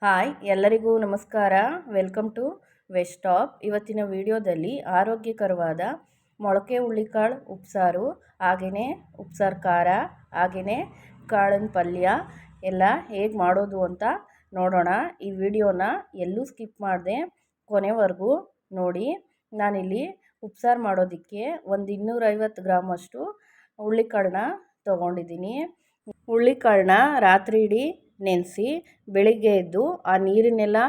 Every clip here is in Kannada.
ಹಾಯ್ ಎಲ್ಲರಿಗೂ ನಮಸ್ಕಾರ. Welcome to west top. ಇವತ್ತಿನ ವಿಡಿಯೋದಲ್ಲಿ ಆರೋಗ್ಯಕರವಾದ ಮೊಳಕೆ ಹುಳ್ಳಿಕಾಳು ಉಪ್ಸಾರು, ಹಾಗೆಯೇ ಉಪ್ಸಾರು ಖಾರ, ಹಾಗೆಯೇ ಕಾಳಿನ ಪಲ್ಯ ಎಲ್ಲ ಹೇಗೆ ಮಾಡೋದು ಅಂತ ನೋಡೋಣ. ಈ ವಿಡಿಯೋನ ಎಲ್ಲೂ ಸ್ಕಿಪ್ ಮಾಡದೆ ಕೊನೆವರೆಗೂ ನೋಡಿ. ನಾನಿಲ್ಲಿ ಉಪ್ಸಾರು ಮಾಡೋದಕ್ಕೆ ಒಂದು 250 ಗ್ರಾಮಷ್ಟು ಹುಳ್ಳಿಕಾಳನ್ನ ತೊಗೊಂಡಿದ್ದೀನಿ. ಹುಳ್ಳಿಕಾಳನ್ನ ರಾತ್ರಿ ಇಡೀ ನೆನೆಸಿ ಬೆಳಿಗ್ಗೆ ಎದ್ದು ಆ ನೀರನ್ನೆಲ್ಲ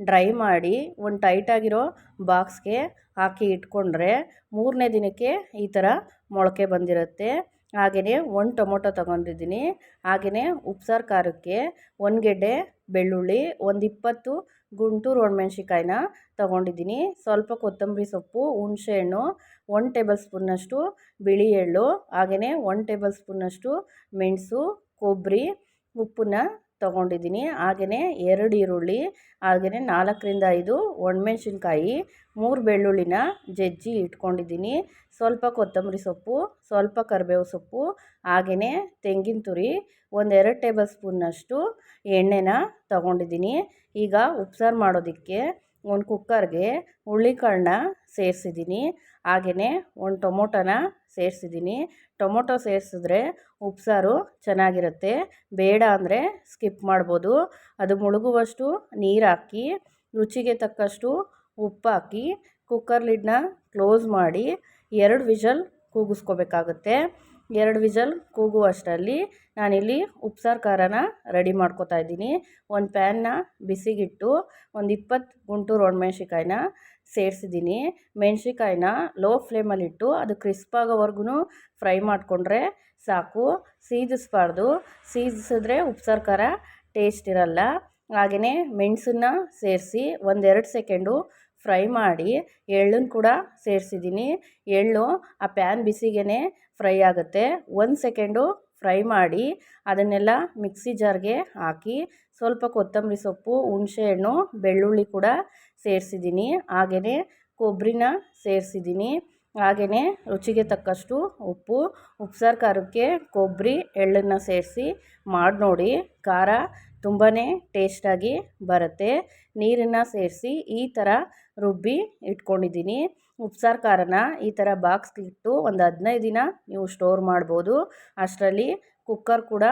ಡ್ರೈ ಮಾಡಿ ಒಂದು ಟೈಟಾಗಿರೋ ಬಾಕ್ಸ್ಗೆ ಹಾಕಿ ಇಟ್ಕೊಂಡ್ರೆ 3ನೇ ದಿನಕ್ಕೆ ಈ ಥರ ಮೊಳಕೆ ಬಂದಿರುತ್ತೆ. ಹಾಗೆಯೇ ಒಂದು ಟೊಮೊಟೊ ತೊಗೊಂಡಿದ್ದೀನಿ. ಹಾಗೆಯೇ ಉಪ್ಸಾರು ಖಾರಕ್ಕೆ 1 ಗೆಡ್ಡೆ ಬೆಳ್ಳುಳ್ಳಿ, ಒಂದು 20 ಗುಂಟೂರು ಒಣಮೆಣ್ಸಿಕಾಯಿನ ತೊಗೊಂಡಿದ್ದೀನಿ. ಸ್ವಲ್ಪ ಕೊತ್ತಂಬರಿ ಸೊಪ್ಪು, ಹುಣಸೆಹಣ್ಣು, 1 ಟೇಬಲ್ ಸ್ಪೂನ್ನಷ್ಟು ಬಿಳಿ ಎಳ್ಳು, ಹಾಗೆಯೇ 1 ಟೇಬಲ್ ಸ್ಪೂನ್ನಷ್ಟು ಮೆಣಸು, ಕೊಬ್ಬರಿ, ಉಪ್ಪನ್ನ ತೊಗೊಂಡಿದ್ದೀನಿ. ಹಾಗೆಯೇ 2 ಈರುಳ್ಳಿ, ಹಾಗೆಯೇ 4ರಿಂದ 5 ಒಣಮೆಣ್ಸಿನ್ಕಾಯಿ, 3 ಬೆಳ್ಳುಳ್ಳಿನ ಜಜ್ಜಿ ಇಟ್ಕೊಂಡಿದ್ದೀನಿ. ಸ್ವಲ್ಪ ಕೊತ್ತಂಬರಿ ಸೊಪ್ಪು, ಸ್ವಲ್ಪ ಕರಿಬೇವು ಸೊಪ್ಪು, ಹಾಗೆಯೇ ತೆಂಗಿನ ತುರಿ, 1-2 ಟೇಬಲ್ ಸ್ಪೂನ್ನಷ್ಟು ಎಣ್ಣೆನ ತೊಗೊಂಡಿದ್ದೀನಿ. ಈಗ ಉಪ್ಸಾರು ಮಾಡೋದಕ್ಕೆ ಒಂದು ಕುಕ್ಕರ್ಗೆ ಹುಳ್ಳಿಕಾಳನ್ನ ಸೇರಿಸಿದ್ದೀನಿ. ಹಾಗೆಯೇ ಒಂದು ಟೊಮೊಟೊನ ಸೇರಿಸಿದ್ದೀನಿ. ಟೊಮೊಟೊ ಸೇರಿಸಿದ್ರೆ ಉಪ್ಸಾರು ಚೆನ್ನಾಗಿರುತ್ತೆ. ಬೇಡ ಅಂದರೆ ಸ್ಕಿಪ್ ಮಾಡ್ಬೋದು. ಅದು ಮುಳುಗುವಷ್ಟು ನೀರು ಹಾಕಿ, ರುಚಿಗೆ ತಕ್ಕಷ್ಟು ಉಪ್ಪು ಹಾಕಿ, ಕುಕ್ಕರ್ ಲಿಡ್ನ ಕ್ಲೋಸ್ ಮಾಡಿ 2 ವಿಷಲ್ ಕೂಗಿಸ್ಕೋಬೇಕಾಗುತ್ತೆ. 2 ವಿಷಲ್ ಕೂಗುವಷ್ಟರಲ್ಲಿ ನಾನಿಲ್ಲಿ ಉಪ್ಸಾರು ಖಾರನ ರೆಡಿ ಮಾಡ್ಕೋತಾ ಇದ್ದೀನಿ. ಒಂದು ಪ್ಯಾನ್ನ ಬಿಸಿಗಿಟ್ಟು ಒಂದು 20 ಗುಂಟೂರು ಒಣಮೆಣ್ಸಿಕಾಯಿನ ಸೇರಿಸಿದ್ದೀನಿ. ಮೆಣ್ಸಿಕಾಯಿನ ಲೋ ಫ್ಲೇಮಲ್ಲಿಟ್ಟು ಅದು ಕ್ರಿಸ್ಪ್ ಆಗೋವರೆಗೂ ಫ್ರೈ ಮಾಡಿಕೊಂಡ್ರೆ ಸಾಕು. ಸೀದಿಸ್ಬಾರ್ದು. ಸೀದಿಸಿದ್ರೆ ಉಪ್ಸಾರು ಖಾರ ಟೇಸ್ಟ್ ಇರಲ್ಲ. ಹಾಗೆಯೇ ಮೆಣಸನ್ನ ಸೇರಿಸಿ 1-2 ಸೆಕೆಂಡು ಫ್ರೈ ಮಾಡಿ ಎಳ್ಳನ್ನು ಕೂಡ ಸೇರಿಸಿದ್ದೀನಿ. ಎಳ್ಳು ಆ ಪ್ಯಾನ್ ಬಿಸಿಗೇ ಫ್ರೈ ಆಗುತ್ತೆ. 1 ಸೆಕೆಂಡು ಫ್ರೈ ಮಾಡಿ ಅದನ್ನೆಲ್ಲ ಮಿಕ್ಸಿ ಜಾರ್ಗೆ ಹಾಕಿ ಸ್ವಲ್ಪ ಕೊತ್ತಂಬರಿ ಸೊಪ್ಪು, ಹುಣಸೆಹಣ್ಣು, ಬೆಳ್ಳುಳ್ಳಿ ಕೂಡ ಸೇರಿಸಿದ್ದೀನಿ. ಹಾಗೆಯೇ ಕೊಬ್ಬರಿನ ಸೇರಿಸಿದ್ದೀನಿ. ಹಾಗೆಯೇ ರುಚಿಗೆ ತಕ್ಕಷ್ಟು ಉಪ್ಪು. ಉಪ್ಸಾರು ಖಾರಕ್ಕೆ ಕೊಬ್ಬರಿ ಎಳ್ಳನ್ನು ಸೇರಿಸಿ ಮಾಡಿ ನೋಡಿ. ಖಾರ ತುಂಬಾ ಟೇಸ್ಟಾಗಿ ಬರುತ್ತೆ. ನೀರನ್ನು ಸೇರಿಸಿ ಈ ಥರ ರುಬ್ಬಿ ಇಟ್ಕೊಂಡಿದ್ದೀನಿ. ಉಪ್ಸಾರು ಖಾರನ ಈ ಥರ ಬಾಕ್ಸ್ಗೆ ಇಟ್ಟು ಒಂದು 15 ದಿನ ನೀವು ಸ್ಟೋರ್ ಮಾಡ್ಬೋದು. ಅಷ್ಟರಲ್ಲಿ ಕುಕ್ಕರ್ ಕೂಡ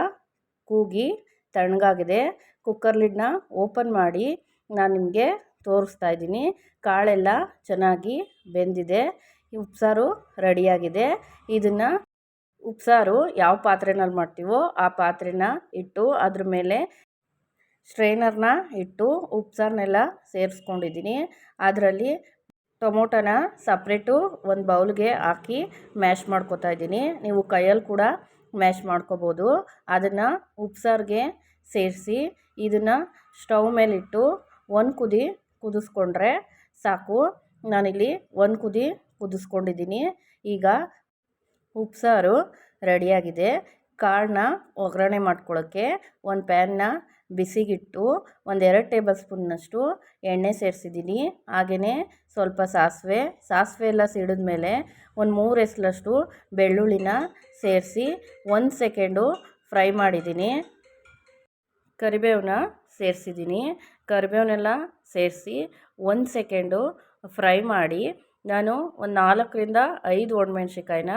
ಕೂಗಿ ತಣ್ಣಗಾಗಿದೆ. ಕುಕ್ಕರ್ ಲಿಡ್ನ ಓಪನ್ ಮಾಡಿ ನಾನು ನಿಮಗೆ ತೋರಿಸ್ತಾ ಇದ್ದೀನಿ. ಕಾಳೆಲ್ಲ ಚೆನ್ನಾಗಿ ಬೆಂದಿದೆ. ಉಪ್ಸಾರು ರೆಡಿಯಾಗಿದೆ. ಇದನ್ನು ಉಪ್ಸಾರು ಯಾವ ಪಾತ್ರೆನಲ್ಲಿ ಮಾಡ್ತೀವೋ ಆ ಪಾತ್ರೆನ ಇಟ್ಟು ಅದ್ರ ಮೇಲೆ ಸ್ಟ್ರೈನರ್ನ ಇಟ್ಟು ಉಪ್ಸಾರನ್ನೆಲ್ಲ ಸೇರಿಸ್ಕೊಂಡಿದ್ದೀನಿ. ಅದರಲ್ಲಿ ಟೊಮೊಟೊನ ಸಪ್ರೇಟು ಒಂದು ಬೌಲ್ಗೆ ಹಾಕಿ ಮ್ಯಾಶ್ ಮಾಡ್ಕೊತಾ ಇದ್ದೀನಿ. ನೀವು ಕೈಯಲ್ಲಿ ಕೂಡ ಮ್ಯಾಶ್ ಮಾಡ್ಕೋಬೋದು. ಅದನ್ನು ಉಪ್ಸಾರಿಗೆ ಸೇರಿಸಿ ಇದನ್ನು ಸ್ಟವ್ ಮೇಲಿಟ್ಟು 1 ಕುದಿ ಕುದಿಸ್ಕೊಂಡ್ರೆ ಸಾಕು. ನಾನಿಲ್ಲಿ 1 ಕುದಿ ಕುದಿಸ್ಕೊಂಡಿದ್ದೀನಿ. ಈಗ ಉಪ್ಸಾರು ರೆಡಿಯಾಗಿದೆ. ಕಾಳನ್ನ ಒಗ್ಗರಣೆ ಮಾಡ್ಕೊಳ್ಳೋಕ್ಕೆ ಒಂದು ಪ್ಯಾನ್ನ ಬಿಸಿಗಿಟ್ಟು 1-2 ಟೇಬಲ್ ಸ್ಪೂನ್ನಷ್ಟು ಎಣ್ಣೆ ಸೇರಿಸಿದ್ದೀನಿ. ಹಾಗೆಯೇ ಸ್ವಲ್ಪ ಸಾಸಿವೆ ಎಲ್ಲ ಸಿಡಿದ ಮೇಲೆ ಒಂದು 3 ಎಸಲಷ್ಟು ಬೆಳ್ಳುಳ್ಳಿನ ಸೇರಿಸಿ 1 ಸೆಕೆಂಡು ಫ್ರೈ ಮಾಡಿದ್ದೀನಿ. ಕರಿಬೇವನ್ನ ಸೇರಿಸಿದ್ದೀನಿ. ಕರಿಬೇವನ್ನೆಲ್ಲ ಸೇರಿಸಿ 1 ಸೆಕೆಂಡು ಫ್ರೈ ಮಾಡಿ ನಾನು ಒಂದು 4ರಿಂದ 5 ಒಣಮೆಣ್ಸಿಕಾಯಿನ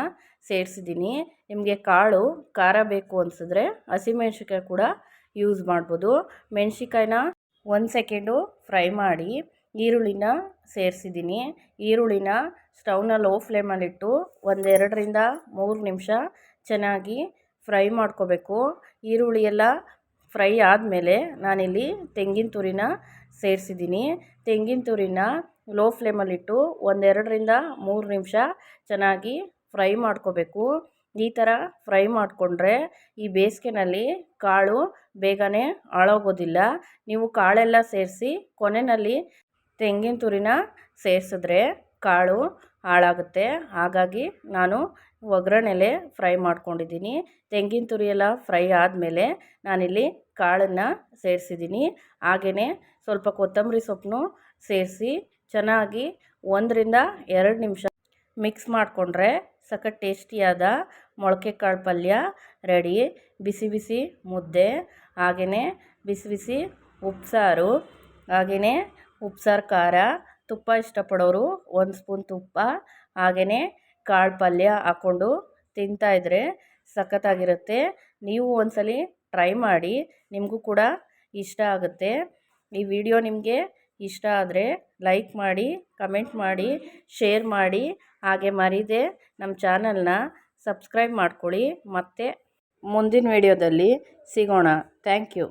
ಸೇರಿಸಿದ್ದೀನಿ. ನಿಮಗೆ ಕಾಳು ಖಾರ ಬೇಕು ಅನಿಸಿದ್ರೆ ಹಸಿಮೆಣ್ಸಿಕಾಯಿ ಕೂಡ ಯೂಸ್ ಮಾಡ್ಬೋದು. ಮೆಣ್ಸಿಕಾಯಿನ 1 ಸೆಕೆಂಡು ಫ್ರೈ ಮಾಡಿ ಈರುಳ್ಳಿನ ಸೇರಿಸಿದ್ದೀನಿ. ಈರುಳ್ಳಿನ ಸ್ಟವ್ನ ಲೋ ಫ್ಲೇಮಲ್ಲಿಟ್ಟು 1-2ರಿಂದ 3 ನಿಮಿಷ ಚೆನ್ನಾಗಿ ಫ್ರೈ ಮಾಡ್ಕೋಬೇಕು. ಈರುಳ್ಳಿ ಎಲ್ಲ ಫ್ರೈ ಆದಮೇಲೆ ನಾನಿಲ್ಲಿ ತೆಂಗಿನ ತುರಿನ ಸೇರಿಸಿದ್ದೀನಿ. ತೆಂಗಿನ ತುರಿನ ಲೋ ಫ್ಲೇಮಲ್ಲಿಟ್ಟು 1-2ರಿಂದ 3 ನಿಮಿಷ ಚೆನ್ನಾಗಿ ಫ್ರೈ ಮಾಡ್ಕೋಬೇಕು. ಈ ಥರ ಫ್ರೈ ಮಾಡಿಕೊಂಡ್ರೆ ಈ ಬೇಸಿಗೆನಲ್ಲಿ ಕಾಳು ಬೇಗನೆ ಹಾಳಾಗೋದಿಲ್ಲ. ನೀವು ಕಾಳೆಲ್ಲ ಸೇರಿಸಿ ಕೊನೆಯಲ್ಲಿ ತೆಂಗಿನ ತುರಿನ ಸೇರಿಸಿದ್ರೆ ಕಾಳು ಹಾಳಾಗುತ್ತೆ. ಹಾಗಾಗಿ ನಾನು ಒಗ್ಗರಣೆಲೆ ಫ್ರೈ ಮಾಡ್ಕೊಂಡಿದ್ದೀನಿ. ತೆಂಗಿನ ತುರಿ ಎಲ್ಲ ಫ್ರೈ ಆದಮೇಲೆ ನಾನಿಲ್ಲಿ ಕಾಳನ್ನು ಸೇರಿಸಿದ್ದೀನಿ. ಹಾಗೆಯೇ ಸ್ವಲ್ಪ ಕೊತ್ತಂಬರಿ ಸೊಪ್ಪನ್ನು ಸೇರಿಸಿ ಚೆನ್ನಾಗಿ 1-2 ನಿಮಿಷ ಮಿಕ್ಸ್ ಮಾಡಿಕೊಂಡ್ರೆ ಸಖತ್ ಟೇಸ್ಟಿಯಾದ ಮೊಳಕೆ ಕಾಳು ಪಲ್ಯ ರೆಡಿ. ಬಿಸಿ ಬಿಸಿ ಮುದ್ದೆ, ಹಾಗೆಯೇ ಬಿಸಿ ಬಿಸಿ ಉಪ್ಸಾರು, ಹಾಗೆಯೇ ಉಪ್ಸಾರು ಖಾರ, ತುಪ್ಪ ಇಷ್ಟಪಡೋರು 1 ಸ್ಪೂನ್ ತುಪ್ಪ, ಹಾಗೆಯೇ ಕಾಳು ಪಲ್ಯ ಹಾಕ್ಕೊಂಡು ತಿಂತಾಯಿದ್ರೆ ಸಖತ್ತಾಗಿರುತ್ತೆ. ನೀವು ಒಂದ್ಸಲಿ ಟ್ರೈ ಮಾಡಿ, ನಿಮಗೂ ಕೂಡ ಇಷ್ಟ ಆಗುತ್ತೆ. ಈ ವಿಡಿಯೋ ನಿಮಗೆ ಇಷ್ಟ ಆದರೆ ಲೈಕ್ ಮಾಡಿ, ಕಮೆಂಟ್ ಮಾಡಿ, ಶೇರ್ ಮಾಡಿ, ಹಾಗೆ ಮರೀದೆ ನಮ್ಮ ಚಾನಲ್ನ ಸಬ್ಸ್ಕ್ರೈಬ್ ಮಾಡ್ಕೊಳ್ಳಿ. ಮತ್ತೆ ಮುಂದಿನ ವಿಡಿಯೋದಲ್ಲಿ ಸಿಗೋಣ. Thank you.